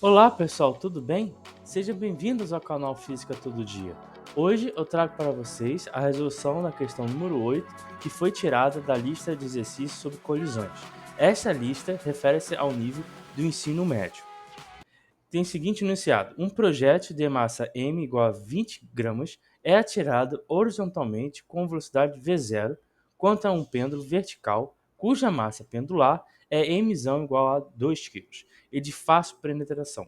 Olá pessoal, tudo bem? Sejam bem-vindos ao canal Física Todo Dia. Hoje eu trago para vocês a resolução da questão número 8, que foi tirada da lista de exercícios sobre colisões. Esta lista refere-se ao nível do ensino médio. Tem o seguinte enunciado: um projétil de massa m igual a 20 gramas é atirado horizontalmente com velocidade v0 contra um pêndulo vertical cuja massa pendular é m igual a 2 kg e de fácil penetração.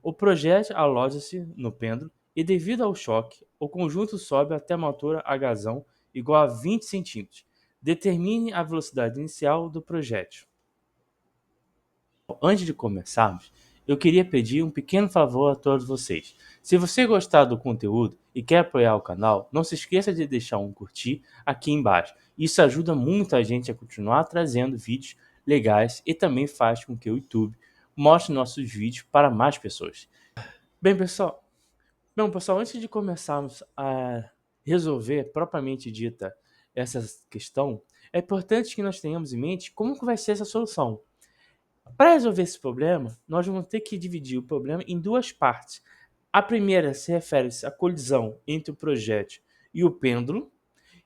O projétil aloja-se no pêndulo e, devido ao choque, o conjunto sobe até uma altura h igual a 20 centímetros. Determine a velocidade inicial do projétil. Antes de começarmos, eu queria pedir um pequeno favor a todos vocês. Se você gostar do conteúdo e quer apoiar o canal, não se esqueça de deixar um curtir aqui embaixo. Isso ajuda muito a gente a continuar trazendo vídeos legais e também faz com que o YouTube mostre nossos vídeos para mais pessoas. Bem, pessoal, antes de começarmos a resolver propriamente dita essa questão, é importante que nós tenhamos em mente como que vai ser essa solução. Para resolver esse problema, nós vamos ter que dividir o problema em duas partes. A primeira se refere à colisão entre o projétil e o pêndulo,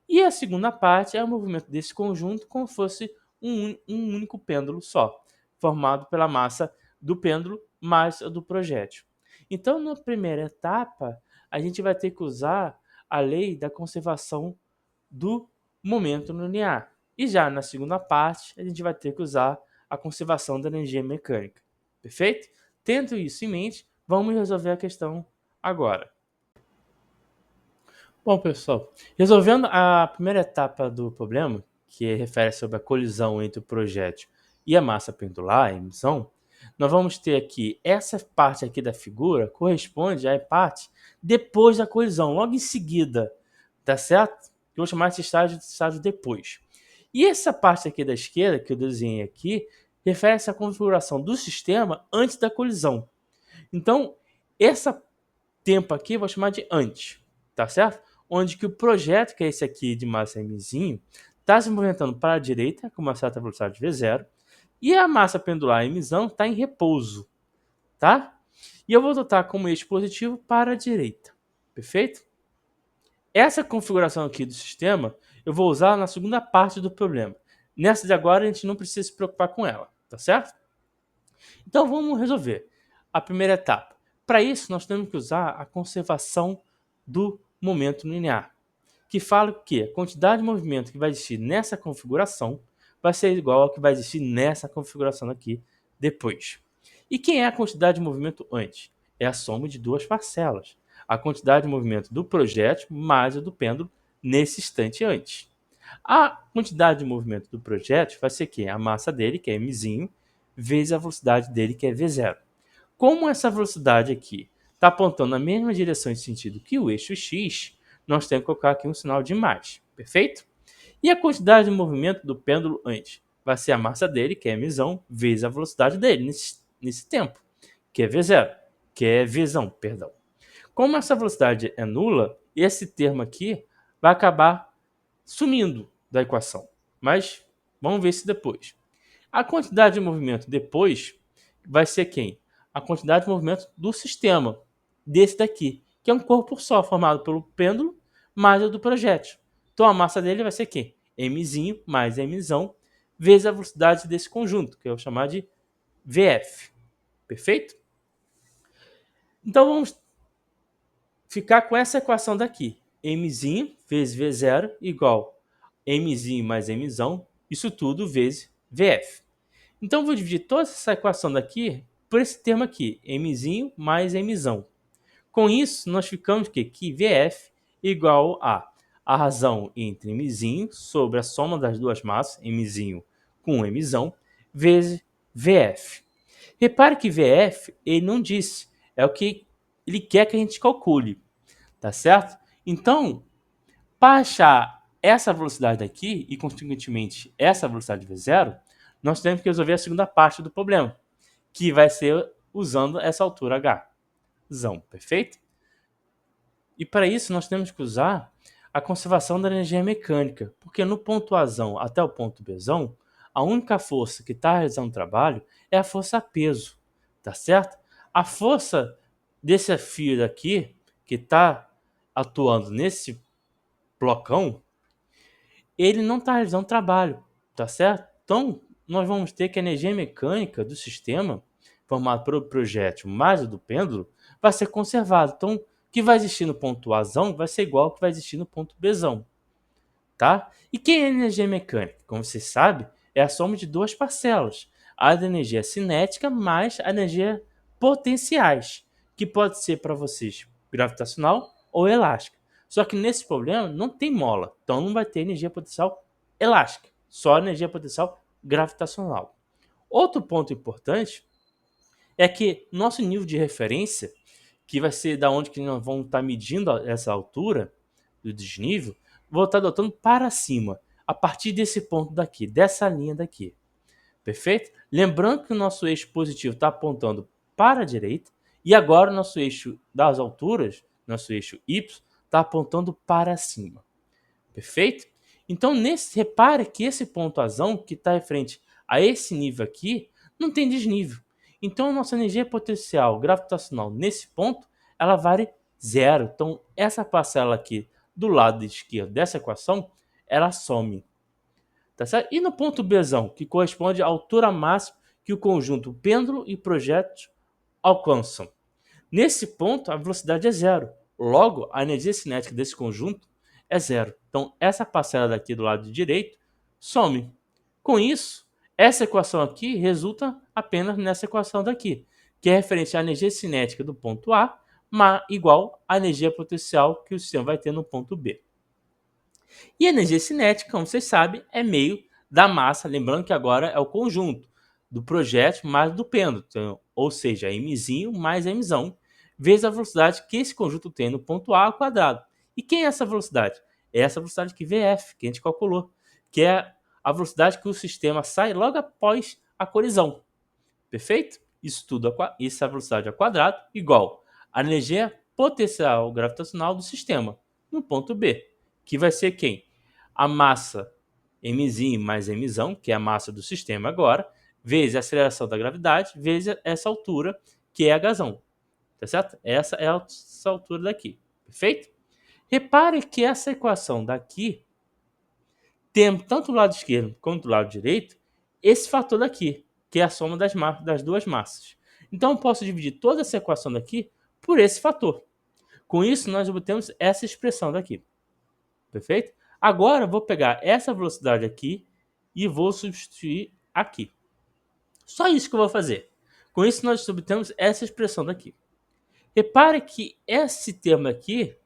e a segunda parte é o movimento desse conjunto como se fosse um único pêndulo só, formado pela massa do pêndulo mais a do projétil. Então, na primeira etapa, a gente vai ter que usar a lei da conservação do momento linear. E já na segunda parte, a gente vai ter que usar a conservação da energia mecânica. Perfeito? Tendo isso em mente, vamos resolver a questão agora. Bom, pessoal, resolvendo a primeira etapa do problema, que refere sobre a colisão entre o projétil e a massa pendular, a emissão, nós vamos ter aqui, essa parte aqui da figura corresponde à parte depois da colisão, logo em seguida, tá certo? Eu vou chamar esse estágio de estágio depois. E essa parte aqui da esquerda, que eu desenhei aqui, refere-se à configuração do sistema antes da colisão. Então, esse tempo aqui eu vou chamar de antes, tá certo? Onde que o projeto, que é esse aqui de massa mzinho, está se movimentando para a direita com uma certa velocidade v0 e a massa pendular mzão está em repouso, tá? E eu vou adotar como eixo positivo para a direita, perfeito? Essa configuração aqui do sistema eu vou usar na segunda parte do problema. Nessa de agora a gente não precisa se preocupar com ela, tá certo? Então vamos resolver a primeira etapa. Para isso nós temos que usar a conservação do momento linear, que fala que a quantidade de movimento que vai existir nessa configuração vai ser igual ao que vai existir nessa configuração aqui depois. E quem é a quantidade de movimento antes? É a soma de duas parcelas. A quantidade de movimento do projétil mais a do pêndulo nesse instante antes. A quantidade de movimento do projétil vai ser que a massa dele, que é mzinho, vezes a velocidade dele, que é v0. Como essa velocidade aqui está apontando na mesma direção e sentido que o eixo x, nós temos que colocar aqui um sinal de mais, perfeito? E a quantidade de movimento do pêndulo antes vai ser a massa dele, que é mzão, vezes a velocidade dele nesse tempo, que é v0, que é vzão, perdão. Como essa velocidade é nula, esse termo aqui vai acabar sumindo da equação. Mas vamos ver isso depois. A quantidade de movimento depois vai ser quem? A quantidade de movimento do sistema, desse daqui, que é um corpo só, formado pelo pêndulo mais o do projétil. Então a massa dele vai ser quem? Mzinho mais Mzão, vezes a velocidade desse conjunto, que eu vou chamar de Vf. Perfeito? Então vamos ficar com essa equação daqui. Mzinho vezes V0 igual Mzinho mais Mzão, isso tudo vezes Vf. Então, eu vou dividir toda essa equação daqui por esse termo aqui, mzinho mais mzão. Com isso, nós ficamos que Vf igual a razão entre mzinho sobre a soma das duas massas, mzinho com mzão, vezes Vf. Repare que Vf, ele não disse, é o que ele quer que a gente calcule, tá certo? Então, para achar essa velocidade aqui e, consequentemente, essa velocidade v0, nós temos que resolver a segunda parte do problema, que vai ser usando essa altura h. Zão, perfeito? E para isso nós temos que usar a conservação da energia mecânica, porque no ponto Azão até o ponto Bzão, a única força que está realizando o trabalho é a força peso, tá certo? A força desse fio daqui, que está atuando nesse blocão, ele não está realizando trabalho, tá certo? Então, nós vamos ter que a energia mecânica do sistema, formado pelo projétil mais o do pêndulo, vai ser conservada. Então, o que vai existir no ponto Azão vai ser igual ao que vai existir no ponto Bzão, tá? E quem é a energia mecânica? Como você sabe, é a soma de duas parcelas, a da energia cinética mais a energia potenciais, que pode ser para vocês gravitacional ou elástica. Só que nesse problema não tem mola, então não vai ter energia potencial elástica, só energia potencial gravitacional. Outro ponto importante é que nosso nível de referência, que vai ser da onde que nós vamos estar medindo essa altura do desnível, vou estar adotando para cima, a partir desse ponto daqui, dessa linha daqui. Perfeito? Lembrando que o nosso eixo positivo está apontando para a direita e agora o nosso eixo das alturas, nosso eixo Y, está apontando para cima. Perfeito? Então, repare que esse ponto azão que está referente a esse nível aqui não tem desnível. Então, a nossa energia potencial gravitacional nesse ponto, ela vale zero. Então, essa parcela aqui do lado esquerdo dessa equação, ela some. Tá certo? E no ponto Bzão, que corresponde à altura máxima que o conjunto pêndulo e projétil alcançam. Nesse ponto, a velocidade é zero. Logo, a energia cinética desse conjunto é zero. Então, essa parcela daqui do lado direito some. Com isso, essa equação aqui resulta apenas nessa equação daqui, que é referente à energia cinética do ponto A, igual à energia potencial que o sistema vai ter no ponto B. E a energia cinética, como vocês sabem, é meio da massa, lembrando que agora é o conjunto do projétil mais do pêndulo, então, ou seja, mzinho mais mzão, vezes a velocidade que esse conjunto tem no ponto A ao quadrado. E quem é essa velocidade? É essa velocidade que VF, que a gente calculou, que é a velocidade que o sistema sai logo após a colisão. Perfeito? Isso tudo, isso é a velocidade ao quadrado, igual a energia potencial gravitacional do sistema, no ponto B, que vai ser quem? A massa mzinho mais mzão, que é a massa do sistema agora, vezes a aceleração da gravidade, vezes essa altura, que é hzão. Tá certo? Essa é essa altura daqui. Perfeito? Repare que essa equação daqui tem tanto do lado esquerdo quanto do lado direito esse fator daqui, que é a soma das duas massas. Então eu posso dividir toda essa equação daqui por esse fator. Com isso, nós obtemos essa expressão daqui. Perfeito? Agora eu vou pegar essa velocidade aqui e vou substituir aqui. Só isso que eu vou fazer. Com isso, nós obtemos essa expressão daqui. Repare que esse termo aqui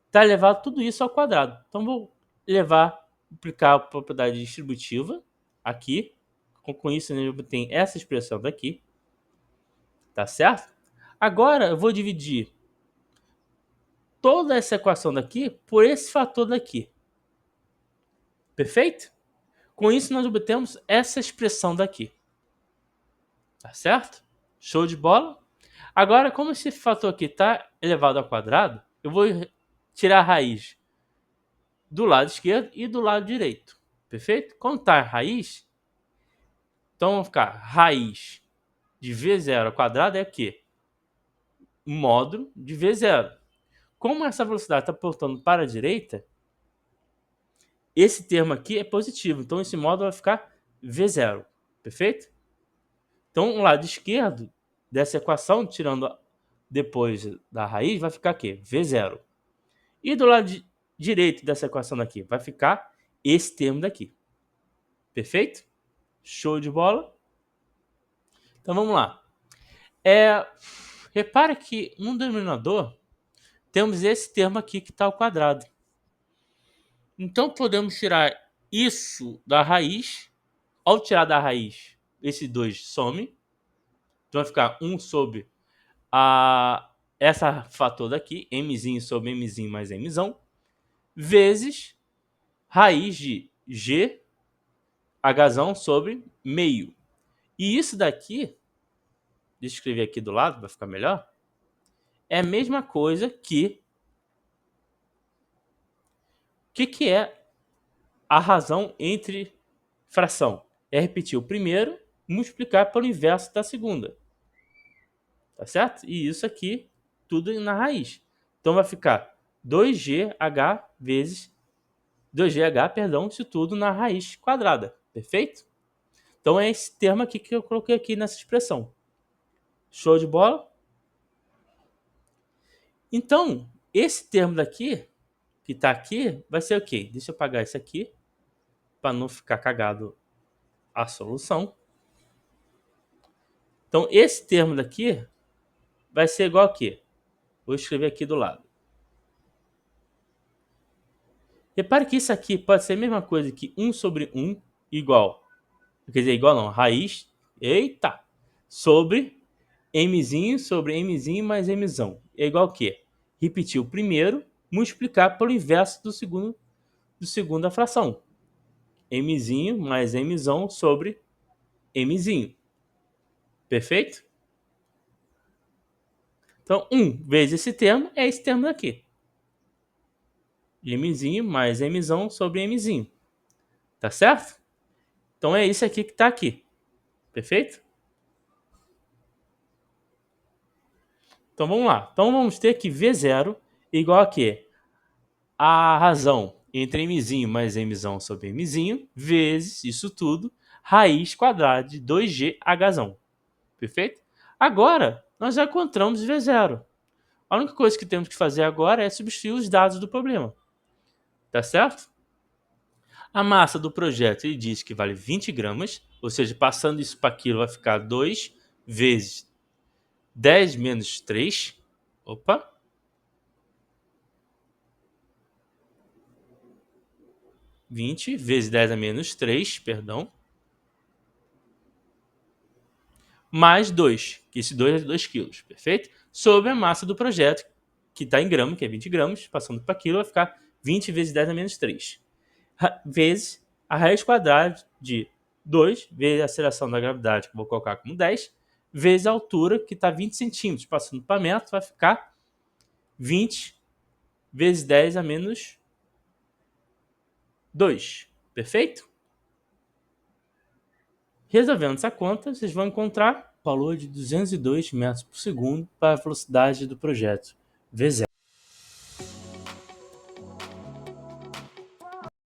está elevado tudo isso ao quadrado. Então, vou aplicar a propriedade distributiva aqui. Com isso, a gente obtém essa expressão daqui. Tá certo? Agora, eu vou dividir toda essa equação daqui por esse fator daqui. Perfeito? Com isso, nós obtemos essa expressão daqui. Tá certo? Show de bola? Agora, como esse fator aqui está elevado ao quadrado, eu vou tirar a raiz do lado esquerdo e do lado direito. Perfeito? Como está a raiz, então vai ficar raiz de V0 ao quadrado é o quê? Módulo de V0. Como essa velocidade está apontando para a direita, esse termo aqui é positivo. Então, esse módulo vai ficar V0. Perfeito? Então, o lado esquerdo dessa equação, tirando depois da raiz, vai ficar aqui, V0. E do lado direito dessa equação daqui, vai ficar esse termo daqui. Perfeito? Show de bola? Então, vamos lá. Repara que no denominador temos esse termo aqui que está ao quadrado. Então, podemos tirar isso da raiz. Ao tirar da raiz, esses dois some. Então, vai ficar 1 sobre essa fator daqui, mzinho sobre mzinho mais mzão, vezes raiz de g, hzão sobre meio. E isso daqui, deixa eu escrever aqui do lado para ficar melhor, é a mesma coisa que... O que é a razão entre fração? É repetir o primeiro, multiplicar pelo inverso da segunda. tá certo? E isso aqui, tudo na raiz. Então vai ficar 2GH vezes 2GH, perdão, isso tudo na raiz quadrada, perfeito? Então é esse termo aqui que eu coloquei aqui nessa expressão. Show de bola? Então, esse termo daqui, que está aqui, vai ser o quê? Deixa eu apagar isso aqui, para não ficar cagado a solução. Então, esse termo daqui vai ser igual a quê? Vou escrever aqui do lado. Repare que isso aqui pode ser a mesma coisa que 1 sobre 1 igual. Quer dizer, igual não, raiz, eita, sobre mzinho sobre mzinho mais mzão. É igual a quê? Repetir o primeiro, multiplicar pelo inverso do segunda fração. Mzinho mais mzão sobre mzinho. Perfeito? Então, 1 vezes esse termo é esse termo daqui. Mzinho mais mzão sobre mzinho. Tá certo? Então é isso aqui que está aqui. Perfeito? Então vamos lá. Então vamos ter que V0 igual a quê? A razão entre mzinho mais mzão sobre mzinho vezes isso tudo, raiz quadrada de 2GH. Perfeito? Agora, nós já encontramos V0. A única coisa que temos que fazer agora é substituir os dados do problema. Tá certo? A massa do projeto ele diz que vale 20 gramas, ou seja, passando isso para quilo vai ficar 2 vezes 10 menos 3. Opa! 20 vezes 10 a menos 3, perdão. Mais 2, que esse 2 é 2 quilos, perfeito? Sobre a massa do projeto, que está em grama, que é 20 gramas, passando para quilo, vai ficar 20 vezes 10 a menos 3. Vezes a raiz quadrada de 2, vezes a aceleração da gravidade, que eu vou colocar como 10, vezes a altura, que está 20 centímetros, passando para metro, vai ficar 20 vezes 10 a menos 2, perfeito? Resolvendo essa conta, vocês vão encontrar o valor de 202 metros por segundo para a velocidade do projeto V0.